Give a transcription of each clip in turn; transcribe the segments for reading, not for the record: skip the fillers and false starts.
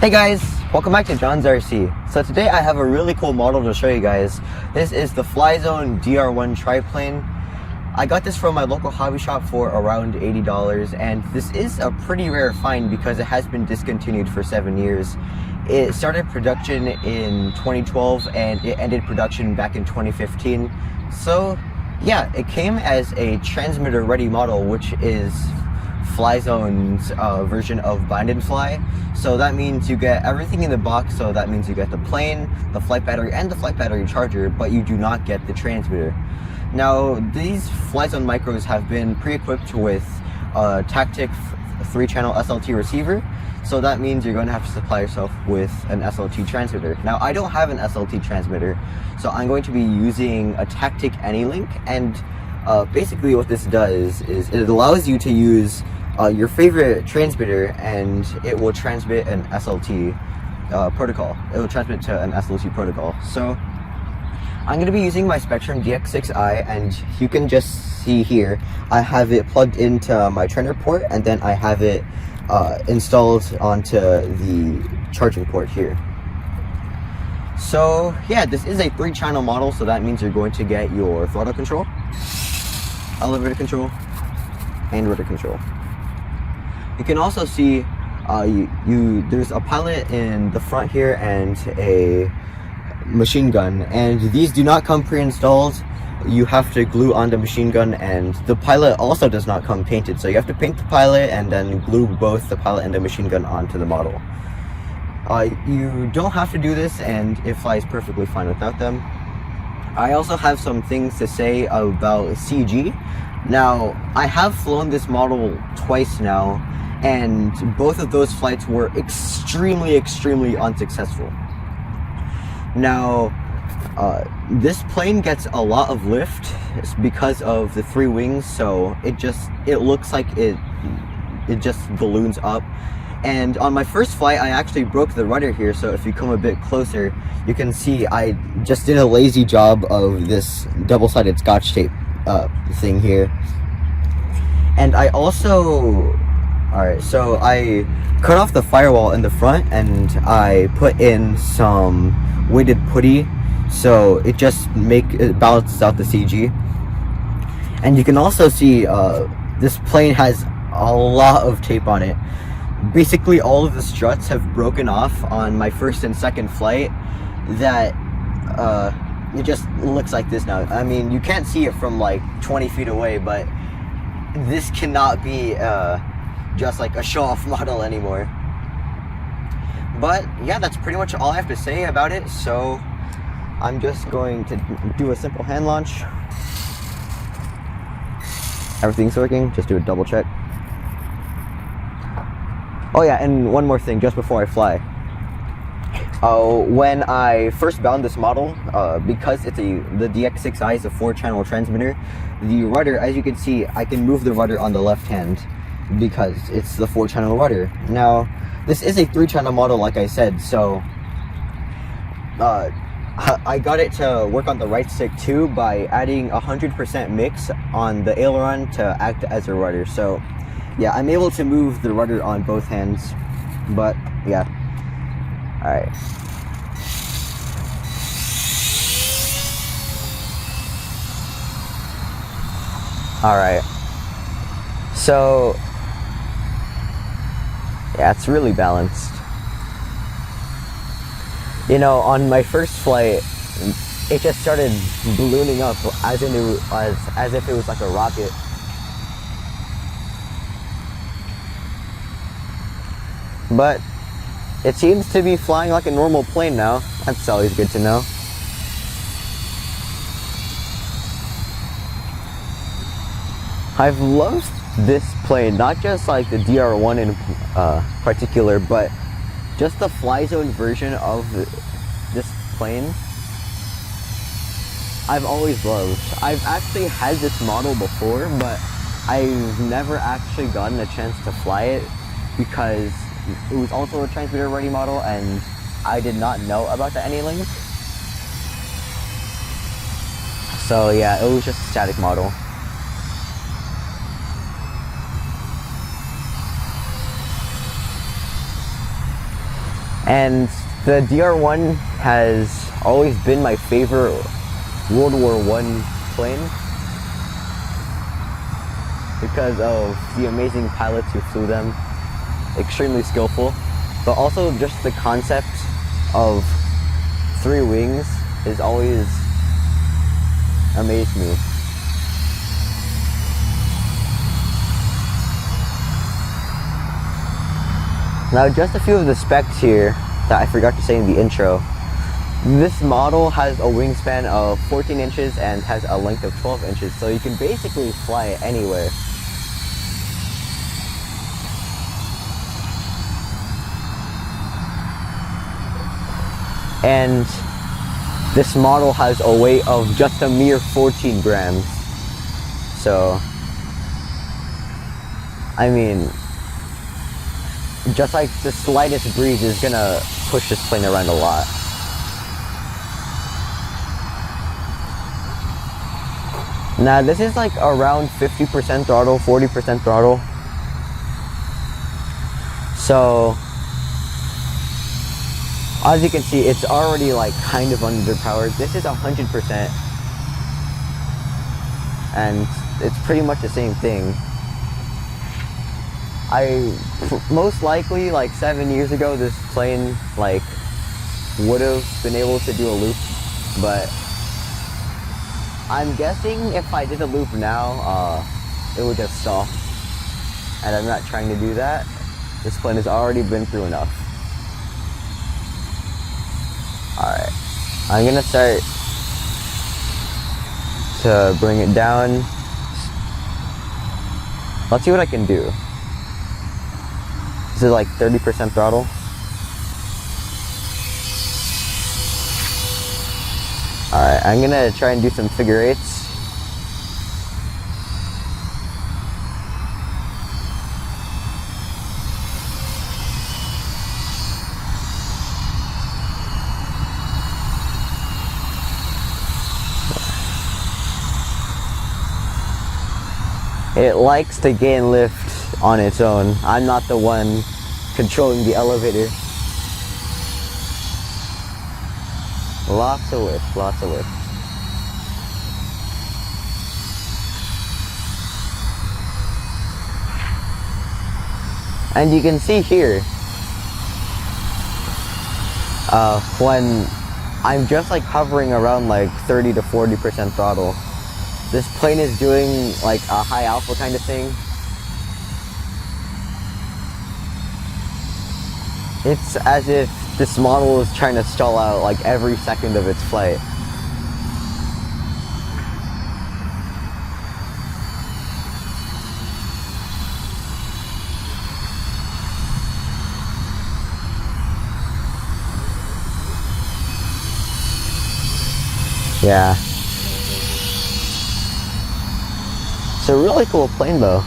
Hey guys, welcome back to John's RC. So today I have a really cool model to show you guys. This is the Flyzone Dr1 triplane. I got this from my local hobby shop for around $80, and this is a pretty rare find because it has been discontinued for 7 years. It started production in 2012 and it ended production back in 2015. So yeah, it came as a transmitter ready model, which is Flyzone's version of Bind and Fly. So that means you get everything in the box. So that means you get the plane, the flight battery, and the flight battery charger, but you do not get the transmitter. Now, these Flyzone micros have been pre-equipped with a Tactic 3-channel SLT receiver. So that means you're going to have to supply yourself with an SLT transmitter. Now, I don't have an SLT transmitter, so I'm going to be using a Tactic AnyLink, and basically what this does is it allows you to use your favorite transmitter, and it will transmit an SLT protocol. It will transmit to an SLT protocol. So I'm going to be using my Spektrum DX6i, and you can just see here, I have it plugged into my trainer port, and then I have it installed onto the charging port here. So yeah, this is a 3-channel model, so that means you're going to get your throttle control, elevator control, and rudder control. You can also see there's a pilot in the front here and a machine gun, and these do not come pre-installed. You have to glue on the machine gun, and the pilot also does not come painted, so you have to paint the pilot and then glue both the pilot and the machine gun onto the model. You don't have to do this, and it flies perfectly fine without them. I also have some things to say about CG. Now, I have flown this model twice now, and both of those flights were extremely unsuccessful. Now, this plane gets a lot of lift because of the 3 wings, so it looks like it just balloons up. And on my first flight, I actually broke the rudder here, so if you come a bit closer, you can see I just did a lazy job of this double-sided scotch tape thing here. And I also, so I cut off the firewall in the front, and I put in some weighted putty, so it just balances out the CG. And you can also see this plane has a lot of tape on it. Basically all of the struts have broken off on my first and second flight. That it just looks like this now. I mean, you can't see it from like 20 feet away, but this cannot be just like a show-off model anymore. But yeah, that's pretty much all I have to say about it. So I'm just going to do a simple hand launch. Everything's working, just do a double check. Oh yeah, and one more thing just before I fly. When I first bound this model, because the DX6i is a 4-channel transmitter, the rudder, as you can see, I can move the rudder on the left hand because it's the 4-channel rudder. Now, this is a 3-channel model, like I said, so I got it to work on the right stick too by adding 100% mix on the aileron to act as a rudder. So yeah, I'm able to move the rudder on both hands, but yeah. Alright. Alright. So yeah, it's really balanced. You know, on my first flight, it just started ballooning up as if it was like a rocket. But it seems to be flying like a normal plane now. That's always good to know. I've loved this plane, not just like the Dr1 in particular, but just the Flyzone version of this plane. I've always loved. I've actually had this model before, but I've never actually gotten a chance to fly it because it was also a transmitter ready model, and I did not know about the AnyLink. So yeah, it was just a static model. And the DR1 has always been my favorite World War I plane because of the amazing pilots who flew them, extremely skillful, but also just the concept of 3 wings has always amazed me. Now, just a few of the specs here that I forgot to say in the intro. This model has a wingspan of 14 inches and has a length of 12 inches, so you can basically fly it anywhere. And this model has a weight of just a mere 14 grams. So, I mean, just like the slightest breeze is gonna push this plane around a lot. Now this is like around 50% throttle, 40% throttle. So, as you can see, it's already like kind of underpowered. This is 100%. And it's pretty much the same thing. Most likely, like 7 years ago, this plane like would have been able to do a loop, but I'm guessing if I did a loop now, it would just stall, and I'm not trying to do that. This plane has already been through enough. Alright, I'm gonna start to bring it down. Let's see what I can do. This is like 30% throttle. Alright, I'm gonna try and do some figure eights. It likes to gain lift on its own. I'm not the one controlling the elevator. Lots of lift, lots of lift. And you can see here, when I'm just like hovering around like 30 to 40% throttle, this plane is doing like a high alpha kind of thing. It's as if this model is trying to stall out like every second of its flight. Yeah. It's a really cool plane though.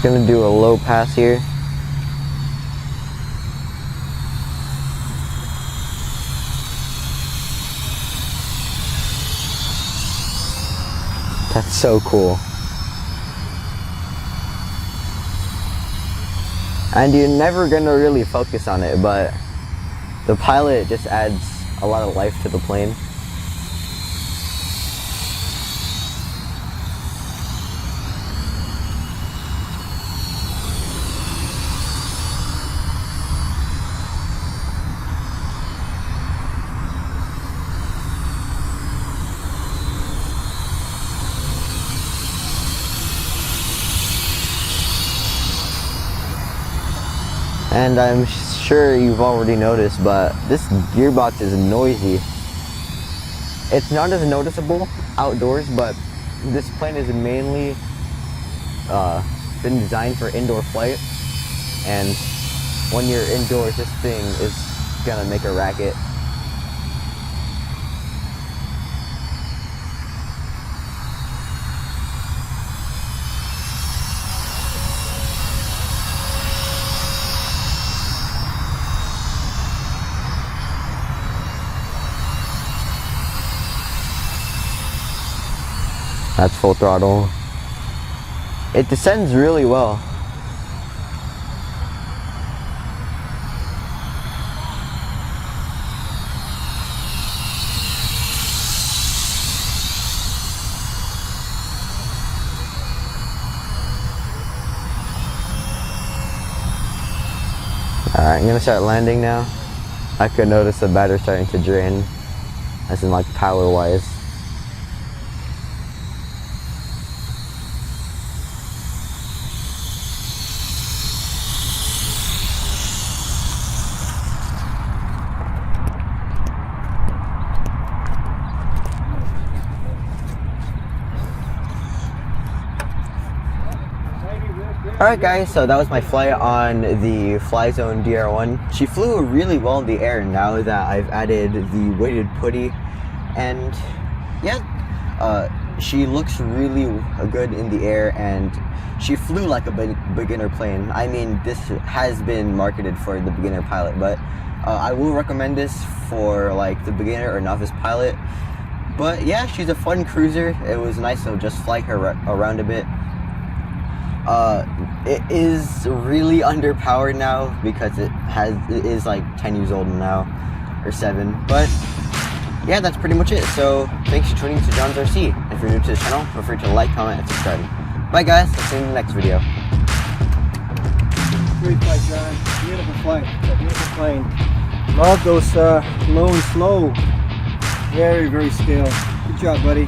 Gonna do a low pass here. That's so cool. And you're never gonna really focus on it, but the pilot just adds a lot of life to the plane. And I'm sure you've already noticed, but this gearbox is noisy. It's not as noticeable outdoors, but this plane is mainly been designed for indoor flight. And when you're indoors, this thing is gonna make a racket. That's full throttle. It descends really well. Alright, I'm gonna start landing now. I could notice the battery starting to drain, as in like power wise. Alright guys, so that was my flight on the Flyzone Dr1. She flew really well in the air now that I've added the weighted putty, and yeah, she looks really good in the air, and she flew like a beginner plane. I mean, this has been marketed for the beginner pilot, but I will recommend this for like the beginner or novice pilot. But yeah, she's a fun cruiser. It was nice to just fly her around a bit. It is really underpowered now because it is like 10 years old now, or 7. But yeah, that's pretty much it. So thanks for tuning to John's RC. If you're new to the channel, feel free to like, comment, and subscribe. Bye guys, I'll see you in the next video. Great flight, John. Beautiful flight. Beautiful plane. Love those low and slow. Very, very still. Good job, buddy.